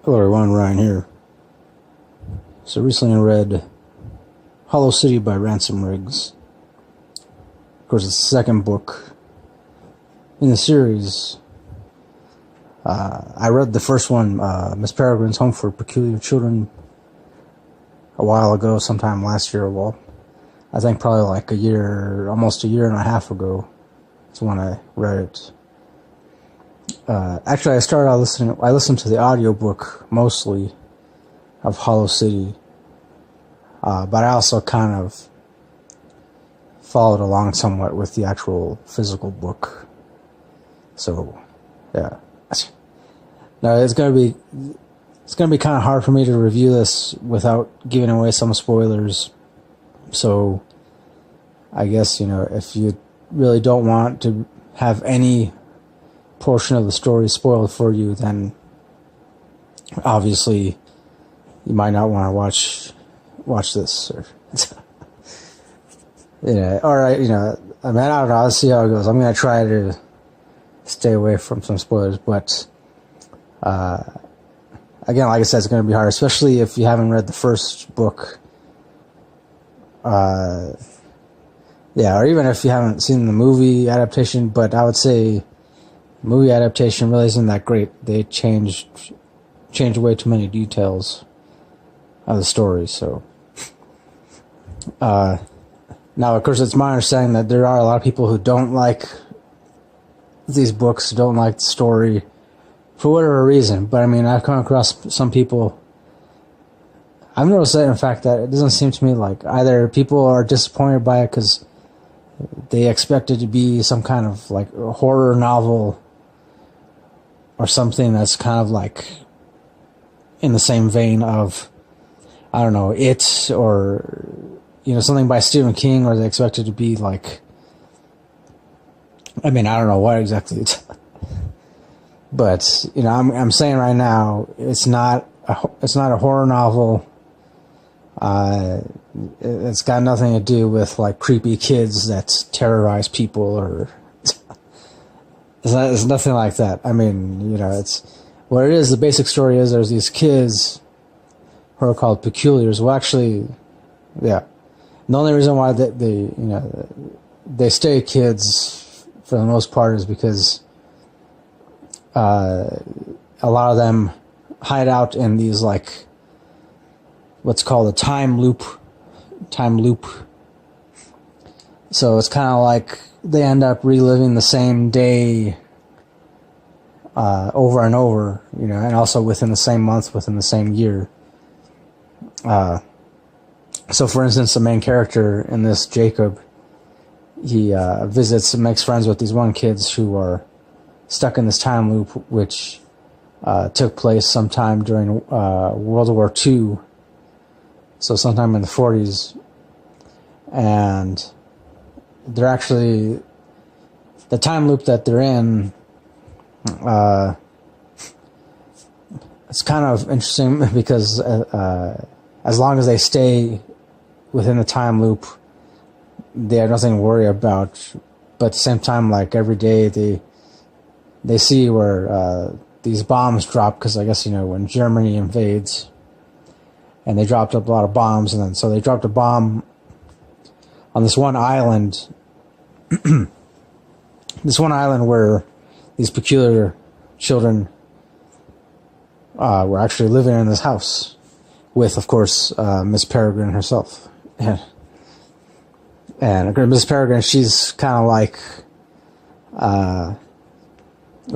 Hello everyone, Ryan here. So recently I read Hollow City by Ransom. Of course, it's the second book in the series. I read the first one, Miss Peregrine's Home for Peculiar Children, a while ago, sometime last year. Well, I think probably like almost a year and a half ago. That's when I read it. Actually, I listened to the audiobook mostly of Hollow City, but I also kind of followed along somewhat with the actual physical book. So, yeah. Now it's gonna be kind of hard for me to review this without giving away some spoilers. So, I guess, if you really don't want to have any portion of the story spoiled for you, then obviously you might not want to watch this. Or alright, I don't know, I'll see how it goes. I'm going to try to stay away from some spoilers, but again, like I said, it's going to be hard, especially if you haven't read the first book. Or even if you haven't seen the movie adaptation, but I would say movie adaptation really isn't that great. They changed way too many details of the story. So, now of course it's my understanding that there are a lot of people who don't like these books, don't like the story for whatever reason. But I mean, I've come across some people. I've noticed that, in fact, that it doesn't seem to me like either people are disappointed by it because they expect it to be some kind of like a horror novel or something that's kind of like in the same vein of, I don't know, It, or, something by Stephen King, or they expect it to be like, I mean, I don't know what exactly it's, but, I'm saying right now, it's not a horror novel. It's got nothing to do with like creepy kids that terrorize people, or it's nothing like that. I mean, it's what it is. The basic story is there's these kids who are called peculiars. Well, actually, yeah. The only reason why they stay kids for the most part is because a lot of them hide out in these like what's called a time loop. So it's kind of like they end up reliving the same day over and over, and also within the same month, within the same year. So for instance, the main character in this, Jacob, he visits and makes friends with these one kids who are stuck in this time loop, which took place sometime during World War II. So sometime in the 40s, and they're actually, the time loop that they're in, it's kind of interesting because as long as they stay within the time loop, they have nothing to worry about. But at the same time, like every day, they see where these bombs drop, because I guess, when Germany invades, and they dropped up a lot of bombs, and then so they dropped a bomb on this one island. This one island where these peculiar children were actually living in this house with, of course, Miss Peregrine herself. And Miss Peregrine, she's kind of like,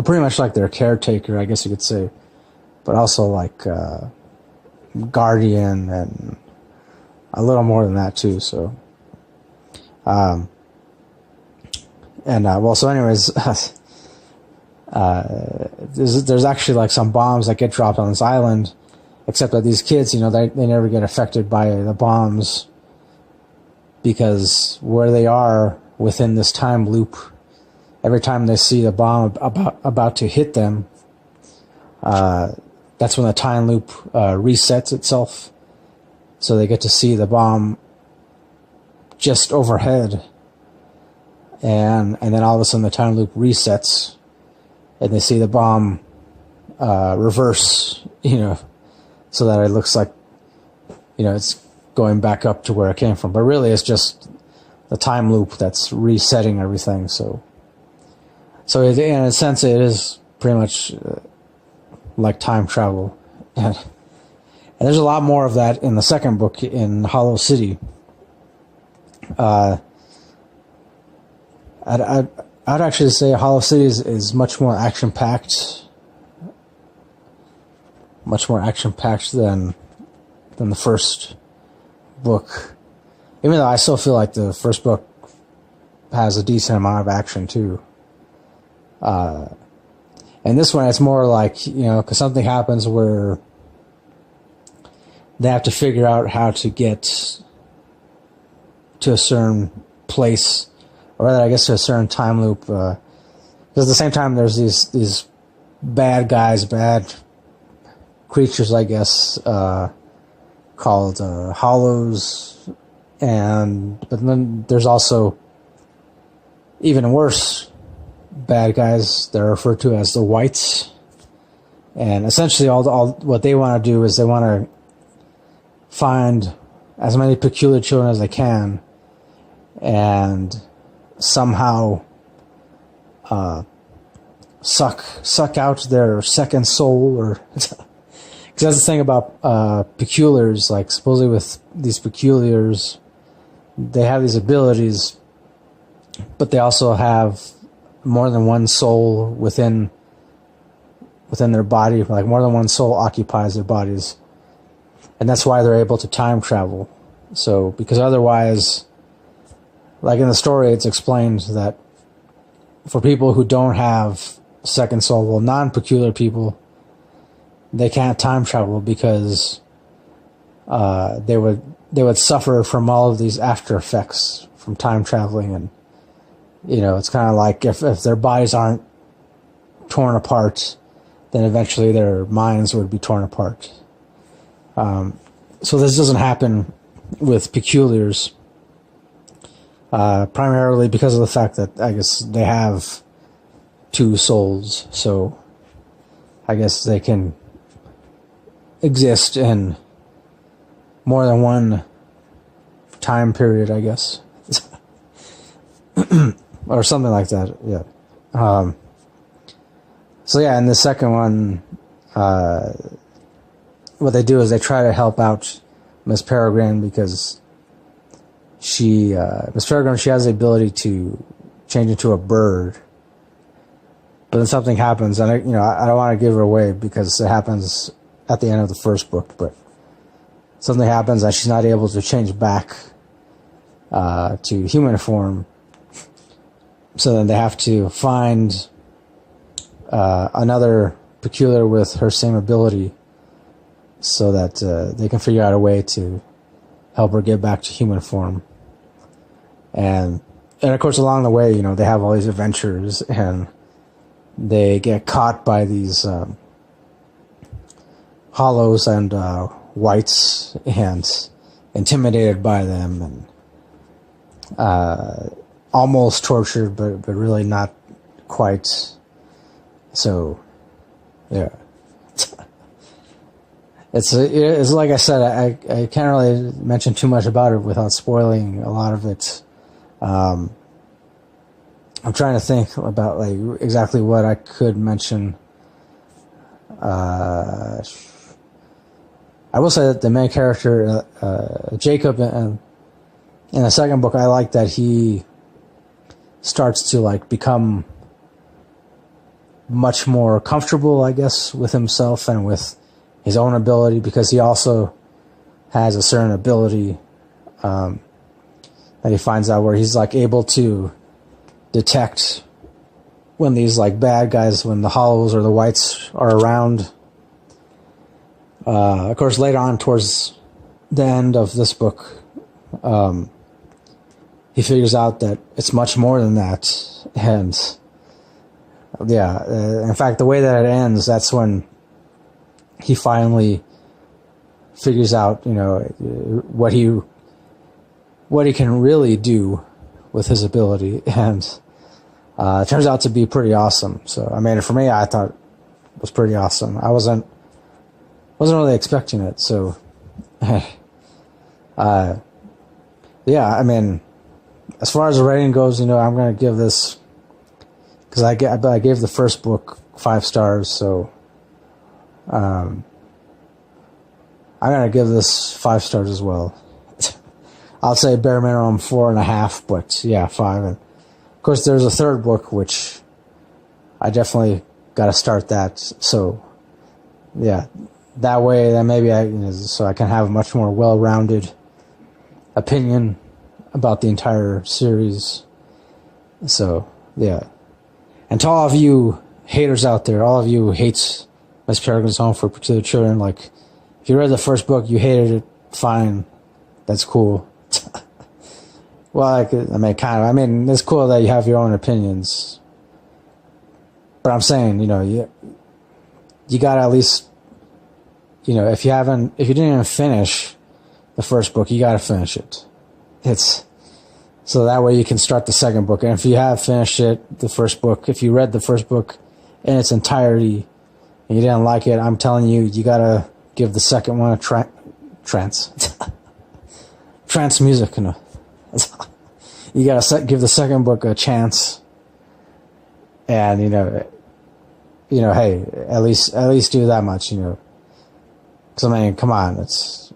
pretty much like their caretaker, I guess you could say, but also like guardian and a little more than that too. So, so anyways, there's actually like some bombs that get dropped on this island, except that these kids, they never get affected by the bombs, because where they are within this time loop, every time they see the bomb about to hit them, that's when the time loop resets itself. So they get to see the bomb just overhead. And then all of a sudden the time loop resets, and they see the bomb reverse so that it looks like, it's going back up to where it came from. But really, it's just the time loop that's resetting everything. So in a sense, it is pretty much like time travel. And there's a lot more of that in the second book, in Hollow City. I'd actually say Hollow City is much more action-packed. Much more action-packed than the first book. Even though I still feel like the first book has a decent amount of action, too. And this one, it's more like, because something happens where they have to figure out how to get to a certain place, or rather, I guess, to a certain time loop. Because at the same time, there's these bad guys, bad creatures, I guess, called hollows, but then there's also even worse bad guys that are referred to as the whites. And essentially, all what they want to do is they want to find as many peculiar children as they can, and somehow suck out their second soul, or because that's the thing about peculiars. Like, supposedly with these peculiars, they have these abilities, but they also have more than one soul within their body. Like, more than one soul occupies their bodies, and that's why they're able to time travel. So, because otherwise, like in the story, it's explained that for people who don't have second soul, well, non-peculiar people, they can't time travel because they would suffer from all of these after effects from time traveling. And it's kind of like if their bodies aren't torn apart, then eventually their minds would be torn apart. So this doesn't happen with peculiars, primarily because of the fact that, I guess, they have two souls. So I guess they can exist in more than one time period, I guess. Or something like that, yeah. So yeah, in the second one, what they do is they try to help out Miss Peregrine, because Miss Peregrine, she has the ability to change into a bird. But then something happens, and I don't want to give her away because it happens at the end of the first book, but something happens and she's not able to change back to human form. So then they have to find another peculiar with her same ability, so that they can figure out a way to help her get back to human form. And of course, along the way, they have all these adventures, and they get caught by these hollows and whites, and intimidated by them, and almost tortured, but really not quite. So, yeah. It's like I said, I can't really mention too much about it without spoiling a lot of it. I'm trying to think about like exactly what I could mention. I will say that the main character, Jacob, in the second book, I like that he starts to like become much more comfortable, I guess, with himself and with his own ability, because he also has a certain ability that he finds out, where he's like able to detect when these like bad guys, when the hollows or the whites are around. Of course, later on towards the end of this book, he figures out that it's much more than that. And yeah, in fact, the way that it ends, that's when he finally figures out, what he can really do with his ability, and it turns out to be pretty awesome. So, I mean, for me, I thought it was pretty awesome. I wasn't wasn't really expecting it. So, yeah, I mean, as far as the rating goes, I'm going to give this, because I gave the first book 5 stars, so I'm going to give this 5 stars as well. I'll say bare minimum 4.5, but yeah, 5. And of course, there's a third book, which I definitely got to start that. So yeah, that way, then maybe so I can have a much more well-rounded opinion about the entire series. So yeah, and to all of you haters out there, all of you who hates Miss Peregrine's Home for Particular Children, like, if you read the first book, you hated it, fine, that's cool. Well, it's cool that you have your own opinions, but I'm saying, you gotta at least, if you didn't even finish the first book, you gotta finish it. So that way you can start the second book. And if you have finished it, the first book, if you read the first book in its entirety and you didn't like it, I'm telling you, you gotta give the second one a trance music. You gotta give the second book a chance. And hey, at least do that much. Because I mean, come on, it's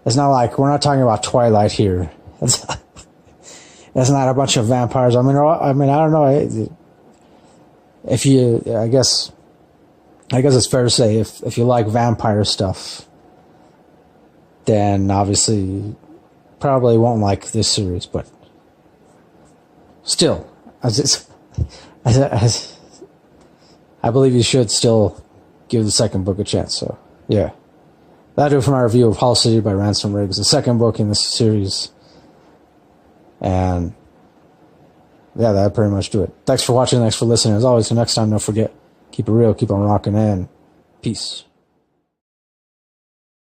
not like we're not talking about Twilight here. It's not a bunch of vampires. I mean, I don't know. I guess it's fair to say if you like vampire stuff, then obviously you probably won't like this series. But still, I believe you should still give the second book a chance. So yeah, that'll do it for my review of Hall City by Ransom Riggs, the second book in this series. And yeah, that'll pretty much do it. Thanks for watching. Thanks for listening. As always, until next time, don't forget, keep it real, keep on rocking, and peace.